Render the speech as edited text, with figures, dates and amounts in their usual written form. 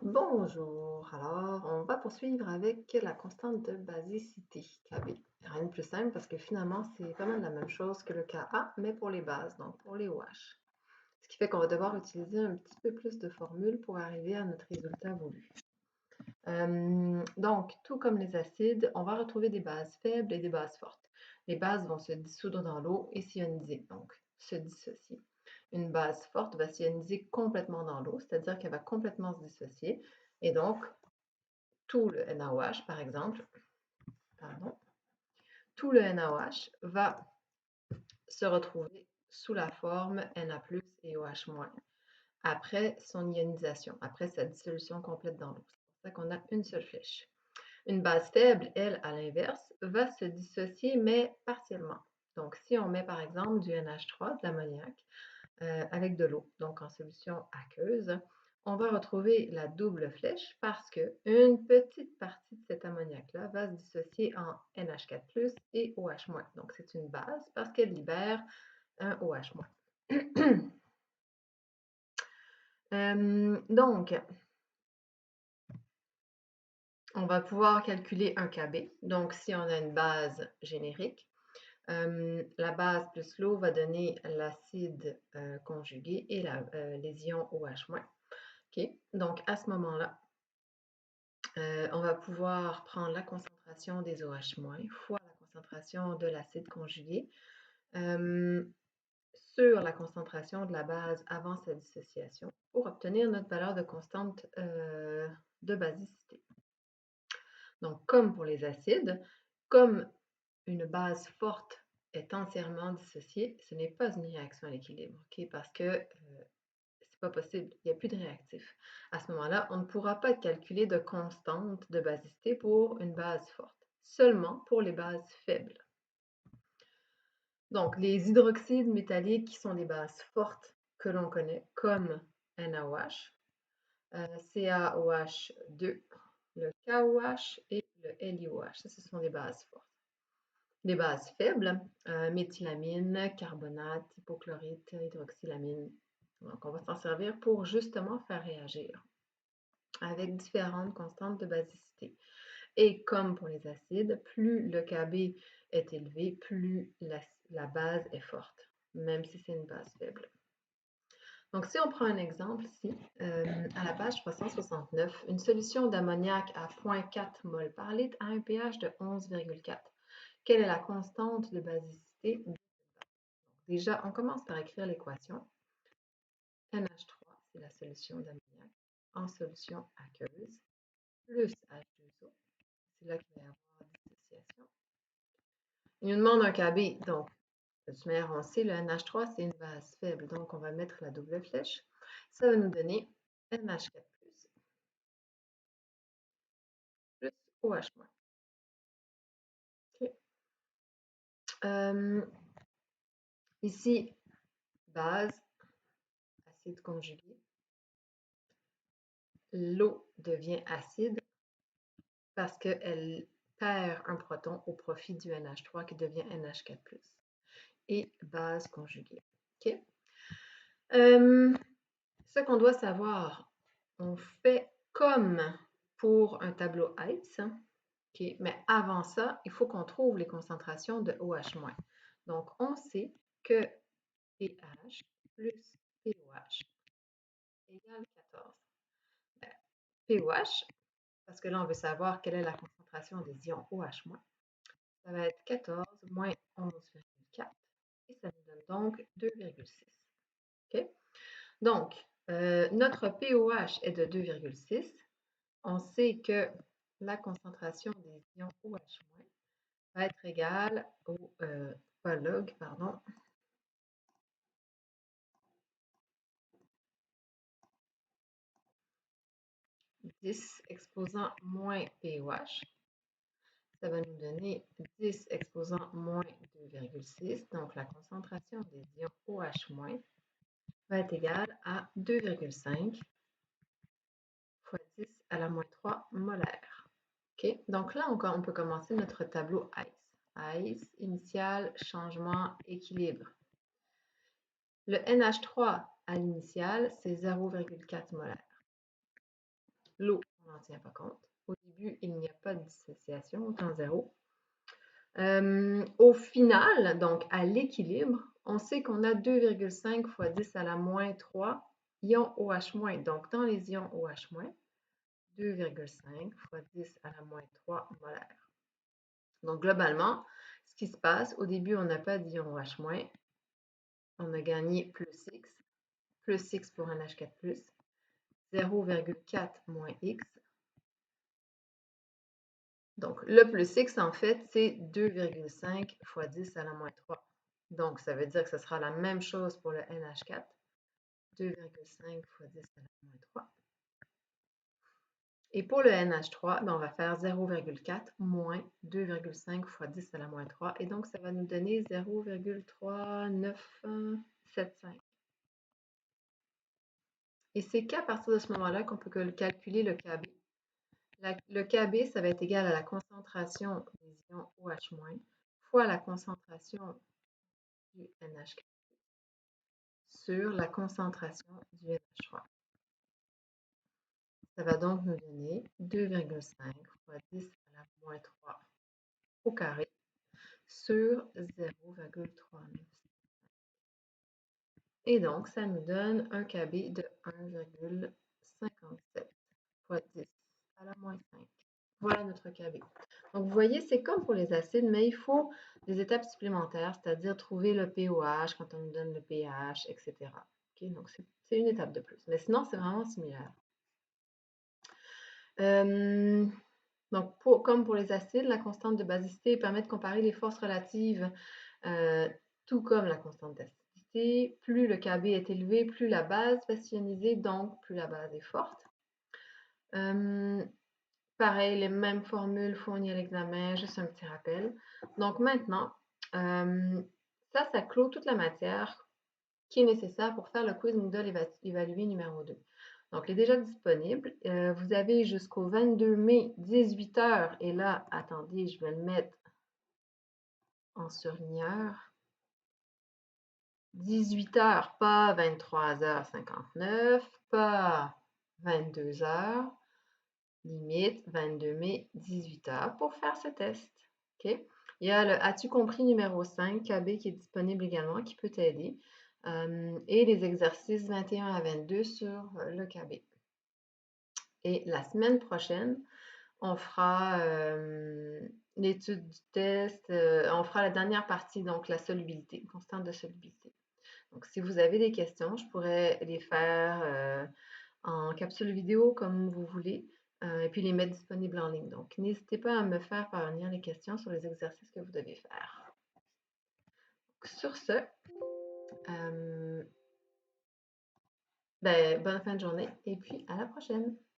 Bonjour, alors on va poursuivre avec la constante de basicité, Kb. Rien de plus simple parce que finalement c'est pas mal la même chose que le Ka, mais pour les bases, donc pour les OH. Ce qui fait qu'on va devoir utiliser un petit peu plus de formules pour arriver à notre résultat voulu. Donc, tout comme les acides, on va retrouver des bases faibles et des bases fortes. Les bases vont se dissoudre dans l'eau et s'ioniser, donc se dissocier. Une base forte va s'ioniser complètement dans l'eau, c'est-à-dire qu'elle va complètement se dissocier. Et donc, tout le NaOH, par exemple, pardon, tout le NaOH va se retrouver sous la forme Na+, et OH-, après son ionisation, après sa dissolution complète dans l'eau. C'est pour ça qu'on a une seule flèche. Une base faible, elle, à l'inverse, va se dissocier, mais partiellement. Donc, si on met par exemple du NH3, de l'ammoniac, avec de l'eau, donc en solution aqueuse, on va retrouver la double flèche parce qu'une petite partie de cet ammoniac-là va se dissocier en NH4+, et OH-. Donc, c'est une base parce qu'elle libère un OH-. Donc, on va pouvoir calculer un Kb. Donc, si on a une base générique, la base plus l'eau va donner l'acide conjugué et les ions OH-. OK? Donc, à ce moment-là, on va pouvoir prendre la concentration des OH- fois la concentration de l'acide conjugué sur la concentration de la base avant sa dissociation pour obtenir notre valeur de constante de basicité. Donc, comme pour les acides, comme une base forte est entièrement dissociée, ce n'est pas une réaction à l'équilibre, okay? Parce que c'est pas possible, il n'y a plus de réactif. À ce moment-là, on ne pourra pas calculer de constante de basicité pour une base forte, seulement pour les bases faibles. Donc, les hydroxydes métalliques qui sont des bases fortes que l'on connaît, comme NaOH, CaOH2, le KOH et le LiOH, ça, ce sont des bases fortes. Les bases faibles, méthylamine, carbonate, hypochlorite, hydroxylamine. Donc, on va s'en servir pour justement faire réagir avec différentes constantes de basicité. Et comme pour les acides, plus le Kb est élevé, plus la base est forte, même si c'est une base faible. Donc, si on prend un exemple ici, à la page 369, une solution d'ammoniac à 0,4 mol par litre a un pH de 11,4. Quelle est la constante de basicité de cette base? Déjà, on commence par écrire l'équation. NH3, c'est la solution d'ammoniac en solution aqueuse, plus H2O, c'est là qu'il va y avoir dissociation. Il nous demande un Kb, donc de toute manière, on sait, le NH3, c'est une base faible, donc on va mettre la double flèche. Ça va nous donner NH4+, plus OH-. Okay. Ici, base, acide conjugué. L'eau devient acide parce qu'elle perd un proton au profit du NH3 qui devient NH4+. Et base conjuguée. Okay. Ce qu'on doit savoir, on fait comme pour un tableau ICE, okay, mais avant ça, il faut qu'on trouve les concentrations de OH-. Donc, on sait que pH plus pOH égale 14. Ben, pOH, parce que là, on veut savoir quelle est la concentration des ions OH-, ça va être 14 moins 11,4 et ça nous donne donc 2,6. Okay? Donc, notre pOH est de 2,6. On sait que la concentration des ions OH- va être égale au pas log, pardon, 10 exposant moins pOH. Ça va nous donner 10 exposant moins 2,6. Donc, la concentration des ions OH- va être égale à 2,5 fois 10 à la moins 3 molaires. OK? Donc là, on peut commencer notre tableau ICE. ICE, initial, changement, équilibre. Le NH3 à l'initial, c'est 0,4 molaire. L'eau, on n'en tient pas compte. Au début, il n'y a pas de dissociation, au temps zéro. Au final, donc à l'équilibre, on sait qu'on a 2,5 fois 10 à la moins 3 ions OH-. Donc, dans les ions OH-, 2,5 fois 10 à la moins 3 molaires. Donc, globalement, ce qui se passe, au début, on n'a pas d'ion OH-, on a gagné plus X pour un H4+, 0,4 moins X. Donc, le plus X, en fait, c'est 2,5 fois 10 à la moins 3. Donc, ça veut dire que ce sera la même chose pour le NH4. 2,5 fois 10 à la moins 3. Et pour le NH3, ben, on va faire 0,4 moins 2,5 fois 10 à la moins 3. Et donc, ça va nous donner 0,3975. Et c'est qu'à partir de ce moment-là qu'on peut calculer le Kb. Le Kb, ça va être égal à la concentration des ions OH- fois la concentration du NH4 sur la concentration du NH3. Ça va donc nous donner 2,5 fois 10 à la moins 3 au carré sur 0,39. Et donc, ça nous donne un Kb de 1,57 fois 10 à la moins 5. Voilà notre Kb. Donc, vous voyez, c'est comme pour les acides, mais il faut des étapes supplémentaires, c'est-à-dire trouver le pOH quand on nous donne le pH, etc. Okay, donc, c'est une étape de plus. Mais sinon, c'est vraiment similaire. Donc, comme pour les acides, la constante de basicité permet de comparer les forces relatives, tout comme la constante d'acidité. Plus le Kb est élevé, plus la base va s'ioniser, donc plus la base est forte. Pareil, les mêmes formules fournies à l'examen, juste un petit rappel. Donc maintenant, ça clôt toute la matière qui est nécessaire pour faire le quiz Moodle évalué numéro 2. Donc, il est déjà disponible. Vous avez jusqu'au 22 mai, 18 h. Et là, attendez, je vais le mettre en surligneur. 18 h, pas 23h59, pas 22 h. Limite 22 mai, 18 h pour faire ce test. OK? Il y a le As-tu compris numéro 5, KB, qui est disponible également, qui peut t'aider. Et les exercices 21 à 22 sur le KB. Et la semaine prochaine, on fera l'étude du test, on fera la dernière partie, donc la solubilité, constante de solubilité. Donc, si vous avez des questions, je pourrais les faire en capsule vidéo comme vous voulez, et puis les mettre disponibles en ligne. Donc, n'hésitez pas à me faire parvenir les questions sur les exercices que vous devez faire. Donc, sur ce, bonne fin de journée et puis à la prochaine.